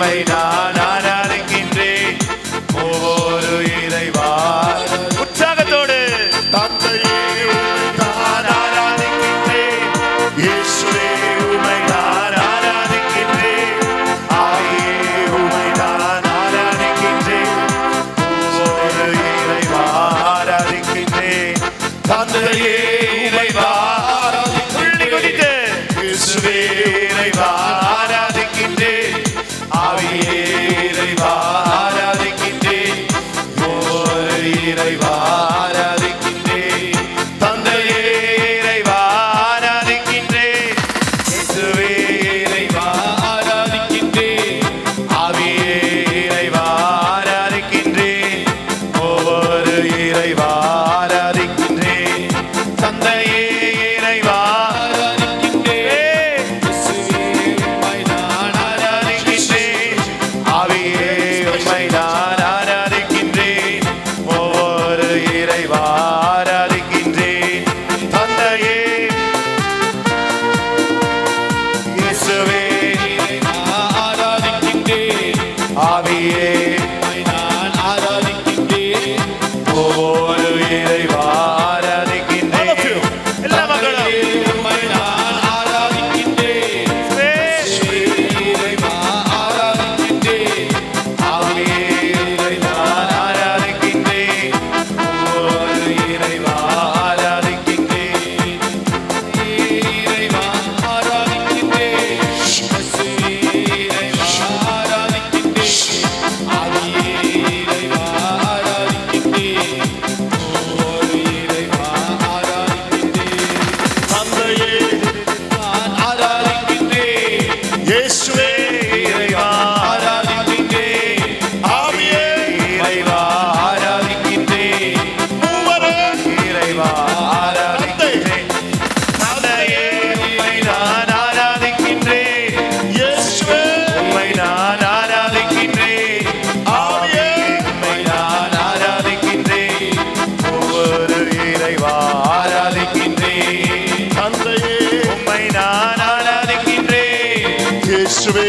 உம்மை நான் ஆராதிக்கின்றேன் ஒவ்வொரு இறைவா. உற்சாகத்தோடு தந்தையே உம்மை நான் ஆராதிக்கின்றேன், இயேசுவே உம்மை நான் ஆராதிக்கின்றேன், ஆவியே உம்மை நான் ஆராதிக்கின்றேன் ஒவ்வொரு இறைவா ஆராதிக்கின்றேன். தந்தையே இறைவா இயேசுவே இறைவா ஆராதிக்கின்றேன், ஆவியே இறைவா ஆராதிக்கின்றேன் ஒவ்வொரு இறைவா ஆராதிக்கின்றேன். தந்தையே இறைவா ஆராதிக்கின்றேன், இயேசுவே இறைவா ஆராதிக்கின்றேன், ஆவியே இறைவா ஆராதிக்கின்றேன் ஒவ்வொரு இறைவா ஆராதிக்கின்றேன். தந்தையே இறைவா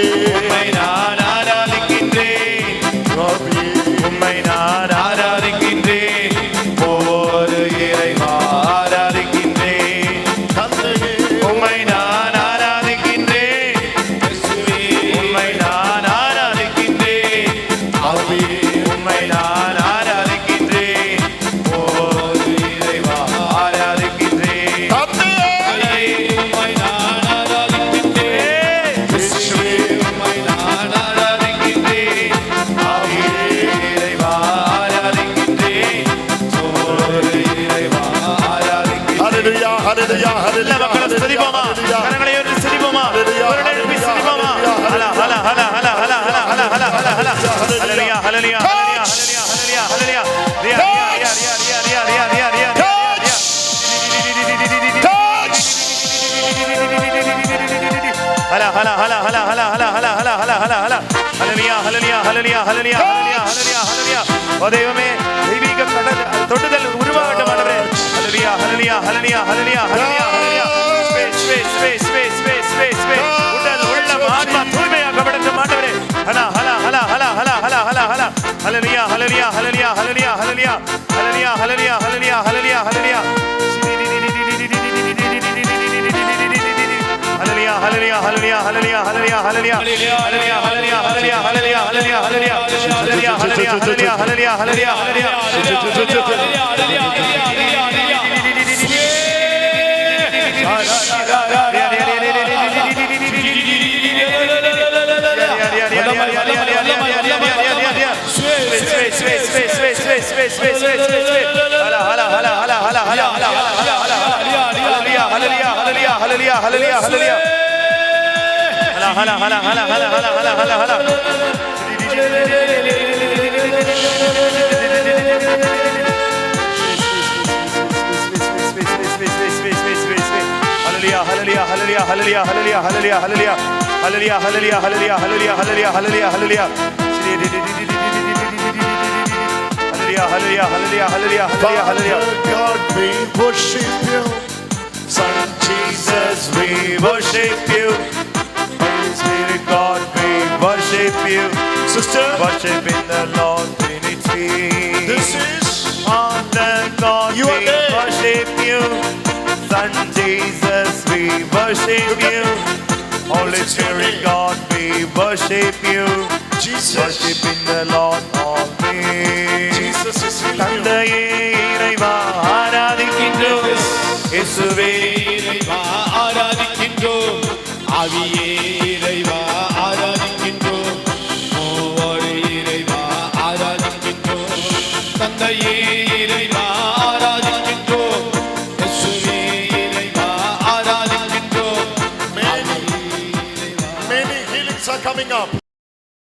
உம்மை நான் ஆராதிக்கின்றேன், உம்மை நான் ஆராதிக்கின்றேன் ஒவ்வொரு இறைவா ஆராதிக்கின்றேன். தந்தையே உம்மை நான் ஆராதிக்கின்றேன், உம்மை நான் ஆராதிக்கின்றேன், ஆவியே உம்மை நான் ஆராதிக்கின்றேன் ஒவ்வொரு இறைவா ஆராதிக்கின்றேன். தந்தையே உம்மை நான் ஆராதிக்கின்றேன், உம்மை நான் ஆராதிக்கின்றேன், ஆவியே இறைவா ஆராதிக்கின்றேன் ஒவ்வொரு இறைவா ஆராதிக்கின்றேன். ஹல்லேலூயா ஹல்லேலூயா ஹல்லேலூயா. மக்களே ஸ்துதிப்போமா, கரங்களை உயர்த்தி ஸ்துதிப்போமா, ஒருவரை எழுப்பி ஸ்துதிப்போமா. ஹல்ல ஹல்ல ஹல்ல ஹல்ல ஹல்ல ஹல்ல ஹல்ல ஹல்ல ஹல்ல ஹல்ல. ஹல்லேலூயா ஹல்லேலூயா ஹல்லேலூயா ஹல்லேலூயா ஹல்லேலூயா. ரியா ரியா ரியா ரியா ரியா ரியா ரியா ரியா ரியா. ஹல்ல ஹல்ல ஹல்ல ஹல்ல ஹல்ல ஹல்ல ஹல்ல ஹல்ல ஹல்ல ஹல்ல ஹல்ல. ஹல்லேலூயா hallelujah hallelujah hallelujah hallelujah hallelujah ஹல்லேலூயா. ஓ தெய்வமே, தெய்வீக தொடுதல் உருவாகட்டும் ஆண்டவரே. Hallelujah hallelujah hallelujah hallelujah hallelujah hallelujah. Space space space space space space space. உடல் உள்ளம் ஆத்மா தூய்மையாக்கப்படட்டும் ஆண்டவரே. ஹல ஹல ஹல ஹல ஹல ஹல ஹல ஹல. ஹல்லேலூயா hallelujah hallelujah hallelujah hallelujah hallelujah hallelujah hallelujah hallelujah hallelujah. Hallelujah, hallelujah, hallelujah, hallelujah, hallelujah, hallelujah, hallelujah, hallelujah, hallelujah, hallelujah, hallelujah, hallelujah, hallelujah, hallelujah, hallelujah, hallelujah, Hallelujah, hallelujah, hallelujah. Hala hala hala hala hala hala hala hala. Hallelujah, hallelujah, hallelujah, hallelujah, hallelujah, hallelujah, hallelujah. Hallelujah, hallelujah, hallelujah, hallelujah, hallelujah, hallelujah, hallelujah. Hallelujah, hallelujah, hallelujah, hallelujah, hallelujah. God, we worship you. Son Jesus, we worship you. Holy Spirit, God, we worship you. worship you. Sister, Worship in the Lord Trinity. this is On the God You are we there. worship you. Son Jesus, we worship you. Holy This is your Spirit, name. God, we worship you. Jesus. Worship in the Lord always. Jesus is in you. தந்தையே இறைவா ஆராதிக்கின்றோம். இயேசுவே இறைவா ஆராதிக்கின்றோம். ஆவியே இறைவா ஆராதிக்கின்றோம். மூவரே இறைவா ஆராதிக்கின்றோம். தந்தையே இறைவா ஆராதிக்கின்றோம். இயேசுவே இறைவா ஆராதிக்கின்றோம். Many healings are coming up.